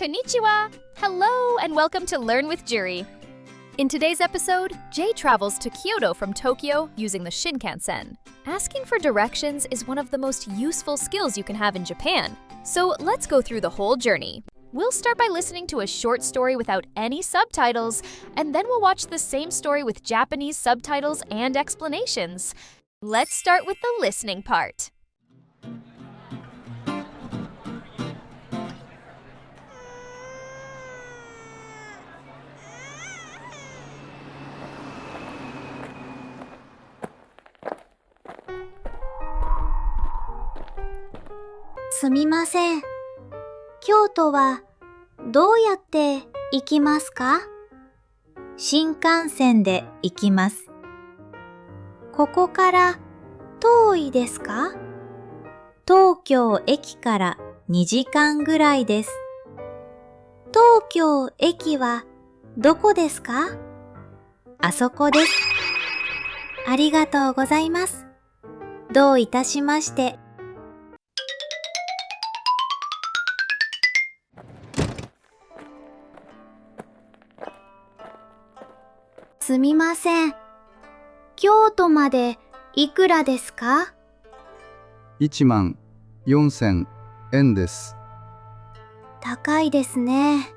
Konnichiwa! Hello and welcome to Learn with Juri. In today's episode, Jay travels to Kyoto from Tokyo using the shinkansen. Asking for directions is one of the most useful skills you can have in Japan. So let's go through the whole journey. We'll start by listening to a short story without any subtitles, and then we'll watch the same story with Japanese subtitles and explanations. Let's start with the listening part. "すみません。京都はどうやって行きますか?" 新幹線で行きます。ここから遠いですか?東京駅から2時間ぐらいです。東京駅はどこですか?あそこです。ありがとうございます。どういたしまして。すみません。京都までいくらですか?14,000円です。高いですね。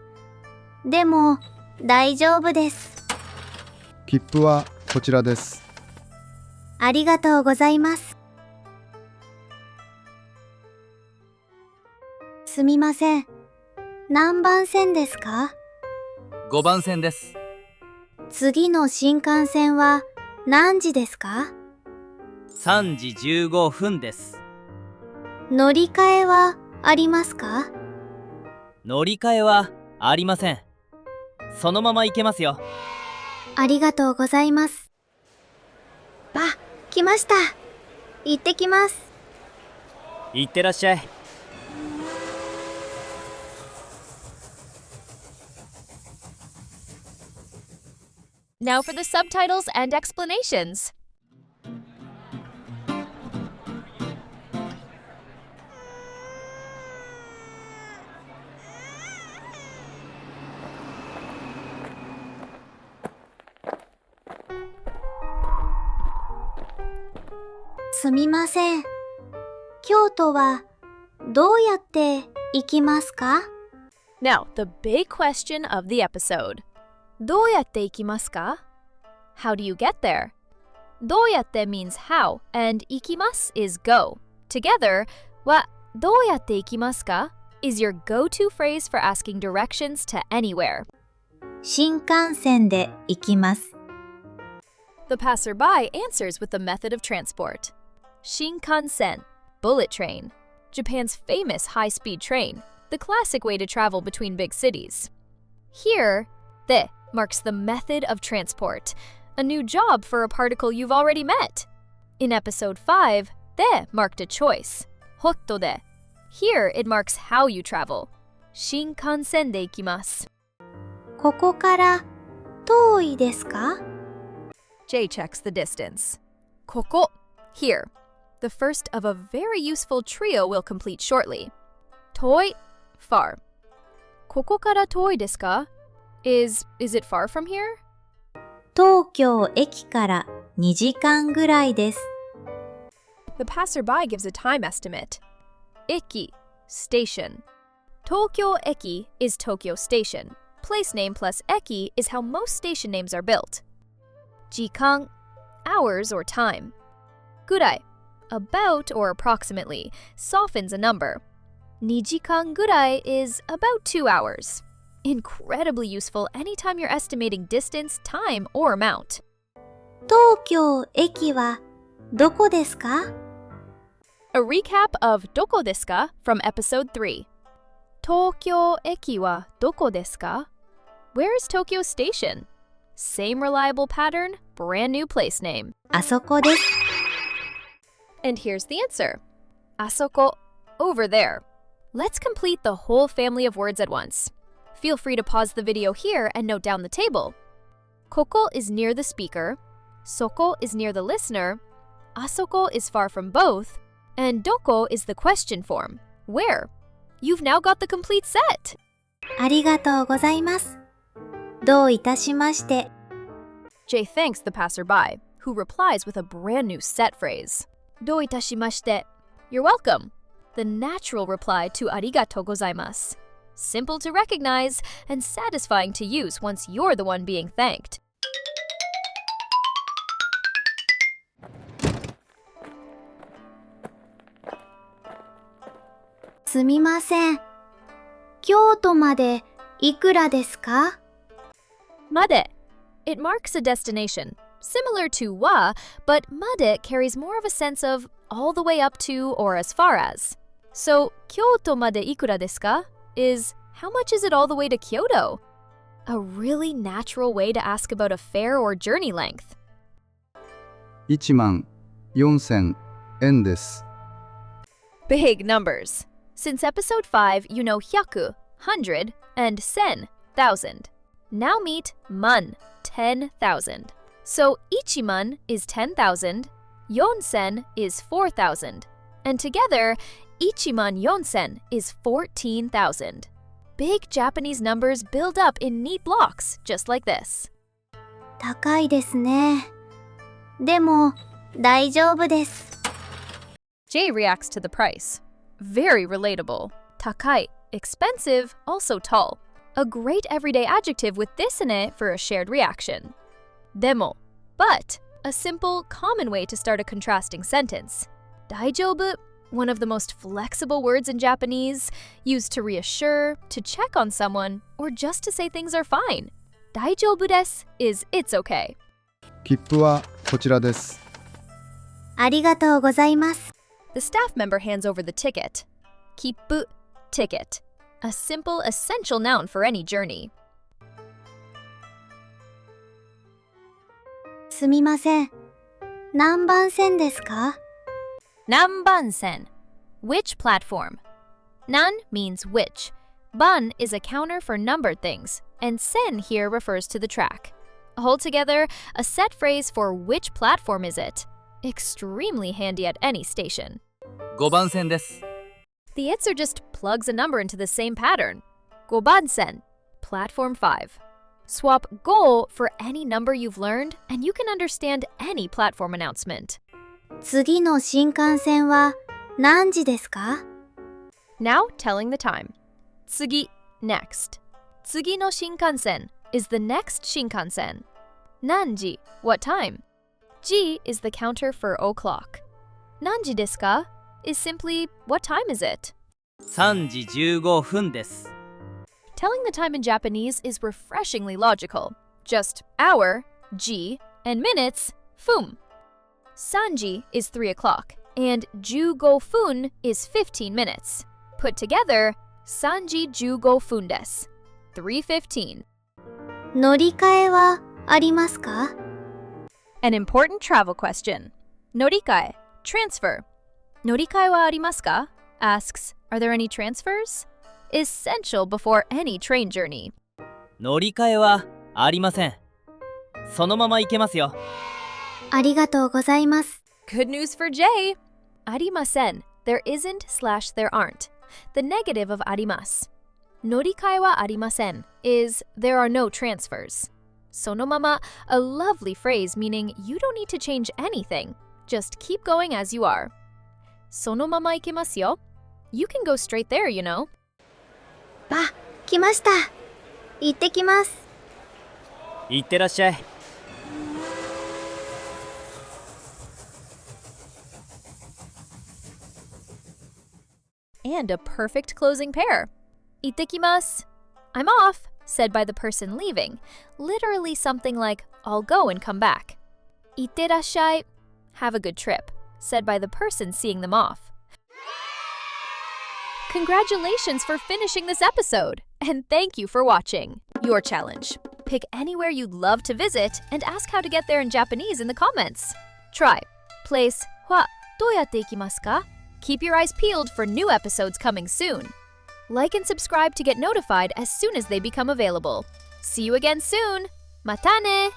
でも大丈夫です。切符はこちらです。ありがとうございます。すみません。何番線ですか?5番線です。次の新幹線は何時ですか?3時15分です。乗り換えはありますか?乗り換えはありません。そのまま行けますよ。ありがとうございます。あ、来ました。行ってきます。行ってらっしゃい。Now for the subtitles and explanations. "すみません。京都はどうやって行きますか?" Now, the big question of the episode. どうやって行きますか? How do you get there? どうやって means how, and 行きます is go. Together, はどうやって行きますか is your go-to phrase for asking directions to anywhere. 新幹線で行きます。The passerby answers with the method of transport. Shinkansen, bullet train. Japan's famous high-speed train, the classic way to travel between big cities. Here, で marks the method of transport, a new job for a particle you've already met. In episode 5, で marked a choice, hotto de. Here it marks how you travel. Shinkansen de ikimasu. ここから遠いですか?" Jay checks the distance. ここ here. The first of a very useful trio we'll complete shortly. 遠い far. ここから遠いですか? Is it far from here? 東京駅から2時間ぐらいです。The passerby gives a time estimate. Eki, station. Tokyo Eki is Tokyo Station. Place name plus eki is how most station names are built. Jikan, hours or time. Gurai, about or approximately, softens a number. 2時間ぐらい is about 2 hours. Incredibly useful anytime you're estimating distance, time, or amount. 東京駅はどこですか? A recap of どこですか from episode 3. 東京駅はどこですか? Where is Tokyo Station? Same reliable pattern, brand new place name. あそこです。And here's the answer. あそこ, over there. Let's complete the whole family of words at once. Feel free to pause the video here and note down the table. ここ is near the speaker, そこ is near the listener, あそこ is far from both, and どこ is the question form, where. You've now got the complete set! ありがとうございます。どういたしまして。Jay thanks the passerby, who replies with a brand new set phrase. どういたしまして. You're welcome. The natural reply to ありがとうございます. Simple to recognize and satisfying to use once you're the one being thanked. すみません。京都までいくらですか? Made. It marks a destination, similar to wa, but made carries more of a sense of all the way up to or as far as. So, Kyoto made ikura desu ka is how much is it all the way to Kyoto? A really natural way to ask about a fare or journey length. 14,000円です。Big numbers. Since episode 5, you know 100, 100, and sen, 1,000. Now meet man, 10,000. So ichiman is 10,000, yonsen is 4,000, and together, ichiman yonsen is 14,000. Big Japanese numbers build up in neat blocks, just like this. 高いですね。でも、大丈夫です。Jay reacts to the price. Very relatable. Takai, expensive, also tall. A great everyday adjective with this in it for a shared reaction. Demo, but, a simple, common way to start a contrasting sentence. Daijoubu, one of the most flexible words in Japanese, used to reassure, to check on someone, or just to say things are fine. Daijoubu desu is it's okay. 切符はこちらです。ありがとうございます。The staff member hands over the ticket. Kippu, ticket. A simple, essential noun for any journey. すみません。何番線ですか? Nanbansen. Which platform? Nan means which. Ban is a counter for numbered things, and sen here refers to the track. Altogether, a set phrase for which platform is it? Extremely handy at any station. 5番線です。 The answer just plugs a number into the same pattern. Gobansen, platform 5. Swap go for any number you've learned, and you can understand any platform announcement. 次の新幹線は何時ですか? Now telling the time. Tsugi, next. Tsugi no shinkansen is the next shinkansen. Nanji, what time? Ji is the counter for o'clock. Nanji desu ka is simply what time is it? 3時15分です。 Telling the time in Japanese is refreshingly logical. Just hour, ji, and minutes, fum. Sanji is 3 o'clock, and jugo fun is 15 minutes. Put together, sanji jugo fun desu. 3:15. 乗り換えはありますか? An important travel question. Norikae, transfer. Norikae wa arimasu ka? Asks, are there any transfers? Essential before any train journey. 乗り換えはありません。そのまま行けますよ。ありがとうございます。 Good news for Jay! Arimasen, there isn't / there aren't. The negative of arimasu. Norikae wa arimasen is there are no transfers. Sonomama, a lovely phrase meaning you don't need to change anything. Just keep going as you are. Sonomama ikemasu yo. You can go straight there, you know. あ、来ました。行ってきます。行ってらっしゃい。And a perfect closing pair. Ittekimasu. I'm off, said by the person leaving, literally something like, I'll go and come back. Itterashai, have a good trip, said by the person seeing them off. Congratulations for finishing this episode, and thank you for watching. Your challenge. Pick anywhere you'd love to visit and ask how to get there in Japanese in the comments. Try. Place, どうやって行きますか? Keep your eyes peeled for new episodes coming soon. Like and subscribe to get notified as soon as they become available. See you again soon. Mata ne!